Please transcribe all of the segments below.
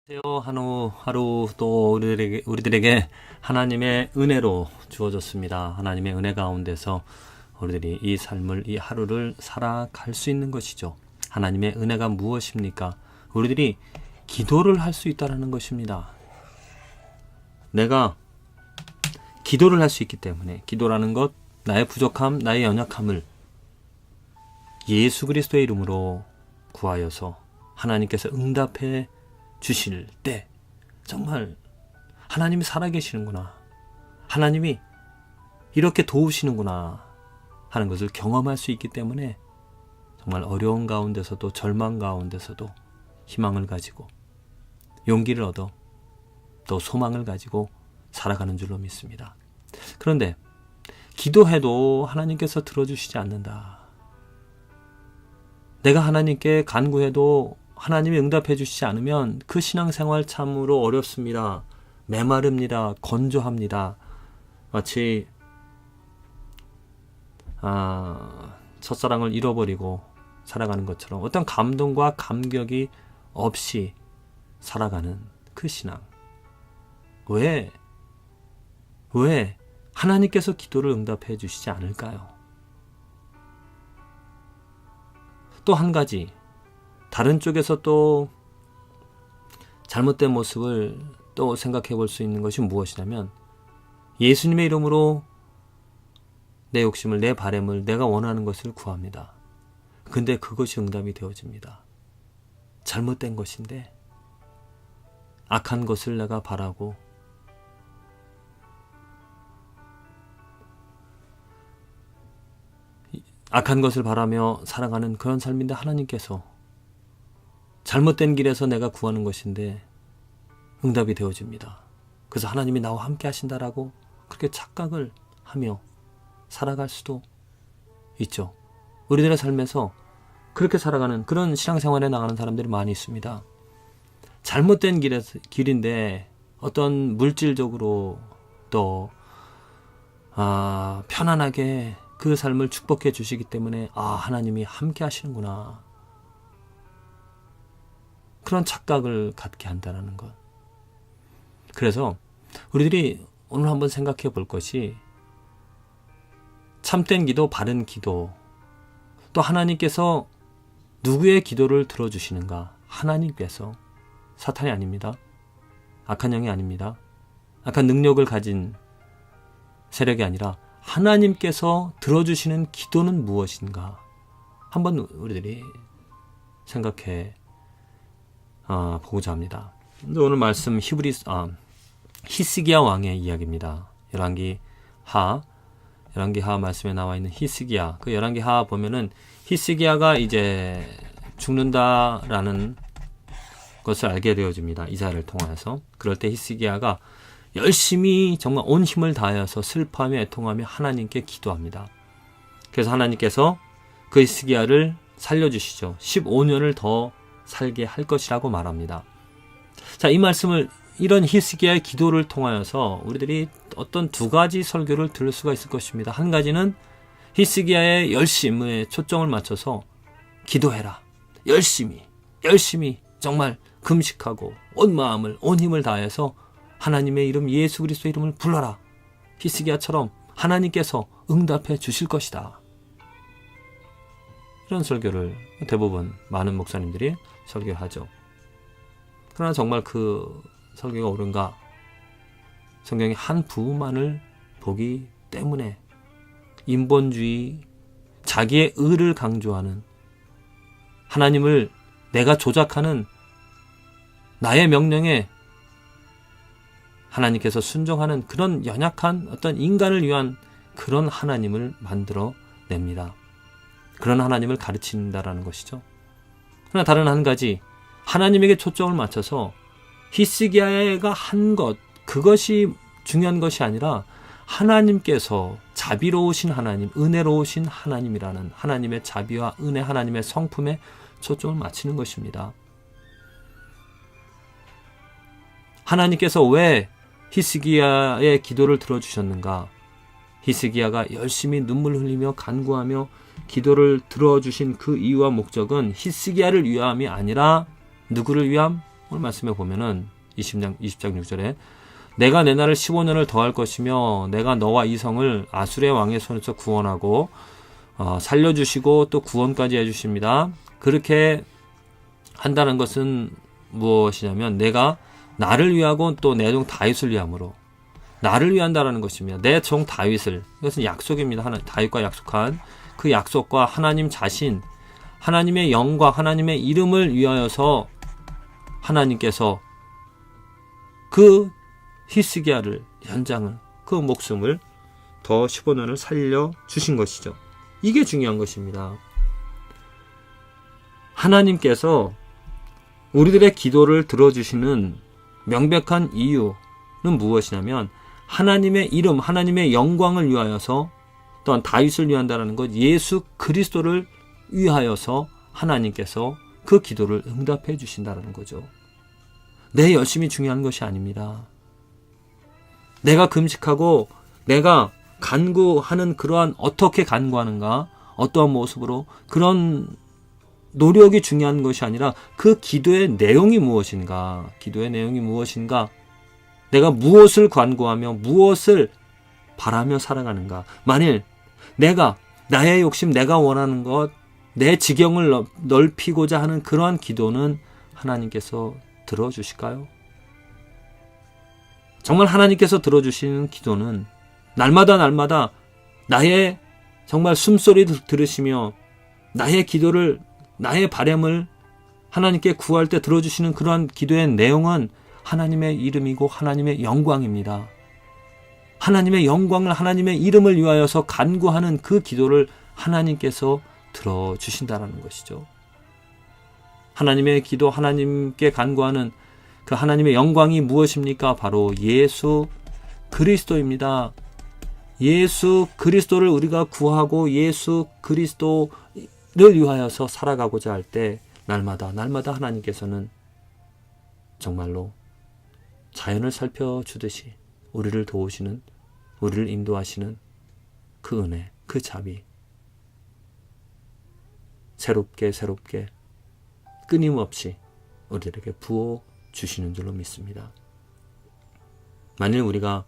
하루 또 우리들에게 하나님의 은혜로 주어졌습니다. 하나님의 은혜 가운데서 우리들이 이 삶을, 이 하루를 살아갈 수 있는 것이죠. 하나님의 은혜가 무엇입니까? 우리들이 기도를 할 수 있다는 것입니다. 내가 기도를 할 수 있기 때문에, 기도라는 것, 나의 부족함, 나의 연약함을 예수 그리스도의 이름으로 구하여서 하나님께서 응답해 주실 때 정말 하나님이 살아계시는구나, 하나님이 이렇게 도우시는구나 하는 것을 경험할 수 있기 때문에 정말 어려운 가운데서도, 절망 가운데서도 희망을 가지고 용기를 얻어 또 소망을 가지고 살아가는 줄로 믿습니다. 그런데 기도해도 하나님께서 들어주시지 않는다, 내가 하나님께 간구해도 하나님이 응답해 주시지 않으면 그 신앙생활 참으로 어렵습니다. 메마릅니다. 건조합니다. 마치 첫사랑을 잃어버리고 살아가는 것처럼 어떤 감동과 감격이 없이 살아가는 그 신앙. 왜 하나님께서 기도를 응답해 주시지 않을까요? 또 한 가지, 다른 쪽에서 또 잘못된 모습을 또 생각해 볼 수 있는 것이 무엇이냐면, 예수님의 이름으로 내 욕심을, 내 바램을, 내가 원하는 것을 구합니다. 근데 그것이 응답이 되어집니다. 잘못된 것인데 악한 것을 내가 바라고 악한 것을 바라며 살아가는 그런 삶인데, 하나님께서 잘못된 길에서 내가 구하는 것인데 응답이 되어집니다. 그래서 하나님이 나와 함께 하신다라고 그렇게 착각을 하며 살아갈 수도 있죠. 우리들의 삶에서 그렇게 살아가는, 그런 신앙생활에 나가는 사람들이 많이 있습니다. 잘못된 길인데 어떤 물질적으로 또 편안하게 그 삶을 축복해 주시기 때문에 하나님이 함께 하시는구나, 그런 착각을 갖게 한다는 것. 그래서 우리들이 오늘 한번 생각해 볼 것이, 참된 기도, 바른 기도, 또 하나님께서 누구의 기도를 들어주시는가? 하나님께서, 사탄이 아닙니다. 악한 영이 아닙니다. 악한 능력을 가진 세력이 아니라 하나님께서 들어주시는 기도는 무엇인가? 한번 우리들이 생각해 보고자 합니다. 오늘 말씀 히스기야 왕의 이야기입니다. 열왕기하 말씀에 나와 있는 히스기야. 그 열왕기하 보면은 히스기야가 이제 죽는다라는 것을 알게 되어집니다. 이사야를 통하여서. 그럴 때 히스기야가 열심히 정말 온 힘을 다하여서 슬퍼하며 애통하며 하나님께 기도합니다. 그래서 하나님께서 그 히스기야를 살려주시죠. 15년을 더 살게 할 것이라고 말합니다. 자, 이 말씀을, 이런 히스기야의 기도를 통하여서 우리들이 어떤 두 가지 설교를 들을 수가 있을 것입니다. 한 가지는 히스기야의 열심에 초점을 맞춰서 기도해라. 열심히 정말 금식하고 온 마음을, 온 힘을 다해서 하나님의 이름, 예수 그리스도의 이름을 불러라. 히스기야처럼 하나님께서 응답해 주실 것이다. 이런 설교를 대부분 많은 목사님들이 설교하죠. 그러나 정말 그 설교가 옳은가? 성경의 한 부분만을 보기 때문에 인본주의, 자기의 의를 강조하는, 하나님을 내가 조작하는, 나의 명령에 하나님께서 순종하는 그런 연약한 어떤 인간을 위한 그런 하나님을 만들어 냅니다. 그런 하나님을 가르친다라는 것이죠. 그러나 다른 한 가지, 하나님에게 초점을 맞춰서 히스기야가 한 것, 그것이 중요한 것이 아니라 하나님께서 자비로우신 하나님, 은혜로우신 하나님이라는 하나님의 자비와 은혜, 하나님의 성품에 초점을 맞추는 것입니다. 하나님께서 왜 히스기야의 기도를 들어주셨는가? 히스기야가 열심히 눈물 흘리며 간구하며 기도를 들어주신 그 이유와 목적은 히스기야를 위함이 아니라 누구를 위함? 오늘 말씀에 보면은 20장 6절에 내가 내 날을 15년을 더할 것이며 내가 너와 이 성을 아수르의 왕의 손에서 구원하고 살려주시고 또 구원까지 해주십니다. 그렇게 한다는 것은 무엇이냐면 내가 나를 위하고 또 내 종 다윗을 위함으로 나를 위한다라는 것입니다. 내 종 다윗을, 이것은 약속입니다. 다윗과 약속한 그 약속과 하나님 자신, 하나님의 영광, 하나님의 이름을 위하여서 하나님께서 그 히스기야를, 연장을, 그 목숨을 더 15년을 살려주신 것이죠. 이게 중요한 것입니다. 하나님께서 우리들의 기도를 들어주시는 명백한 이유는 무엇이냐면 하나님의 이름, 하나님의 영광을 위하여서 또한 다윗을 위한다는 것, 예수 그리스도를 위하여서 하나님께서 그 기도를 응답해 주신다는 거죠. 내 열심이 중요한 것이 아닙니다. 내가 금식하고 내가 간구하는 그러한 어떻게 간구하는가, 어떠한 모습으로 그런 노력이 중요한 것이 아니라 그 기도의 내용이 무엇인가, 기도의 내용이 무엇인가, 내가 무엇을 간구하며 무엇을 바라며 살아가는가. 만일 내가 나의 욕심, 내가 원하는 것, 내 지경을 넓히고자 하는 그러한 기도는 하나님께서 들어주실까요? 정말 하나님께서 들어주시는 기도는 날마다 나의 정말 숨소리를 들으시며 나의 기도를, 나의 바람을 하나님께 구할 때 들어주시는 그러한 기도의 내용은 하나님의 이름이고 하나님의 영광입니다. 하나님의 영광을, 하나님의 이름을 위하여서 간구하는 그 기도를 하나님께서 들어주신다는 것이죠. 하나님의 기도, 하나님께 간구하는 그 하나님의 영광이 무엇입니까? 바로 예수 그리스도입니다. 예수 그리스도를 우리가 구하고 예수 그리스도를 위하여서 살아가고자 할 때 날마다 하나님께서는 정말로 자연을 살펴주듯이 우리를 도우시는, 우리를 인도하시는 그 은혜, 그 자비, 새롭게 끊임없이 우리에게 부어 주시는 줄로 믿습니다. 만일 우리가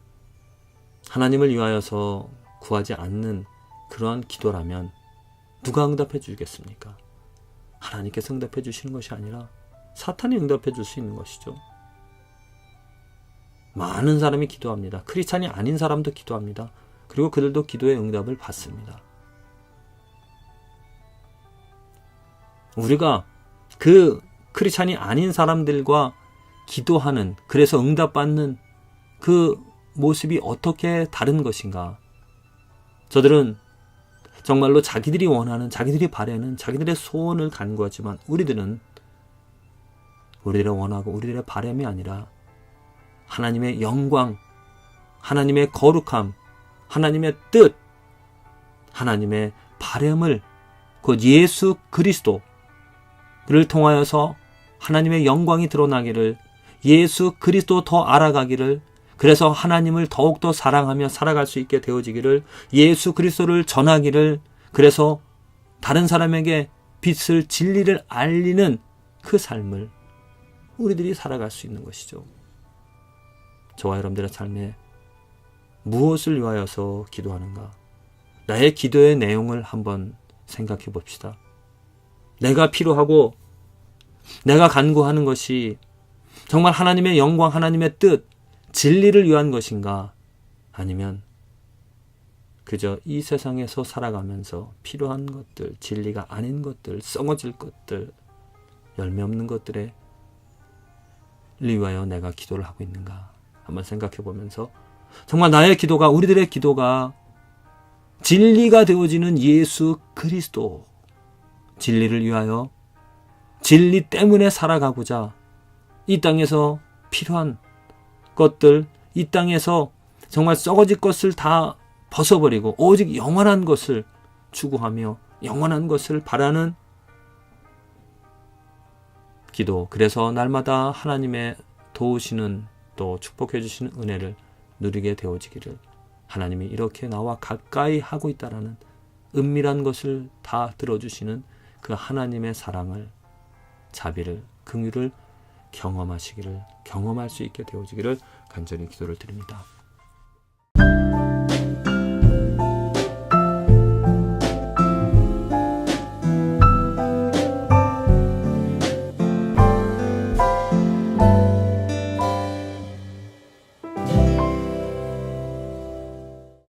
하나님을 위하여서 구하지 않는 그러한 기도라면 누가 응답해 주겠습니까? 하나님께서 응답해 주시는 것이 아니라 사탄이 응답해 줄 수 있는 것이죠. 많은 사람이 기도합니다. 크리스찬이 아닌 사람도 기도합니다. 그리고 그들도 기도의 응답을 받습니다. 우리가 그 크리스찬이 아닌 사람들과 기도하는, 그래서 응답받는 그 모습이 어떻게 다른 것인가? 저들은 정말로 자기들이 원하는, 자기들이 바라는, 자기들의 소원을 간구하지만 우리들은 우리들의 원하고 우리들의 바람이 아니라 하나님의 영광, 하나님의 거룩함, 하나님의 뜻, 하나님의 바람을, 곧 예수 그리스도를 통하여서 하나님의 영광이 드러나기를, 예수 그리스도 더 알아가기를, 그래서 하나님을 더욱더 사랑하며 살아갈 수 있게 되어지기를, 예수 그리스도를 전하기를, 그래서 다른 사람에게 빛을, 진리를 알리는 그 삶을 우리들이 살아갈 수 있는 것이죠. 저와 여러분들의 삶에 무엇을 위하여서 기도하는가? 나의 기도의 내용을 한번 생각해 봅시다. 내가 필요하고 내가 간구하는 것이 정말 하나님의 영광, 하나님의 뜻, 진리를 위한 것인가? 아니면 그저 이 세상에서 살아가면서 필요한 것들, 진리가 아닌 것들, 썩어질 것들, 열매 없는 것들에 위하여 내가 기도를 하고 있는가? 한번 생각해 보면서 정말 나의 기도가, 우리들의 기도가 진리가 되어지는 예수 그리스도, 진리를 위하여, 진리 때문에 살아가고자 이 땅에서 필요한 것들, 이 땅에서 정말 썩어질 것을 다 벗어버리고 오직 영원한 것을 추구하며 영원한 것을 바라는 기도, 그래서 날마다 하나님의 도우시는, 또 축복해 주시는 은혜를 누리게 되어지기를, 하나님이 이렇게 나와 가까이 하고 있다라는 은밀한 것을 다 들어주시는 그 하나님의 사랑을, 자비를, 긍휼을 경험할 수 있게 되어지기를 간절히 기도를 드립니다.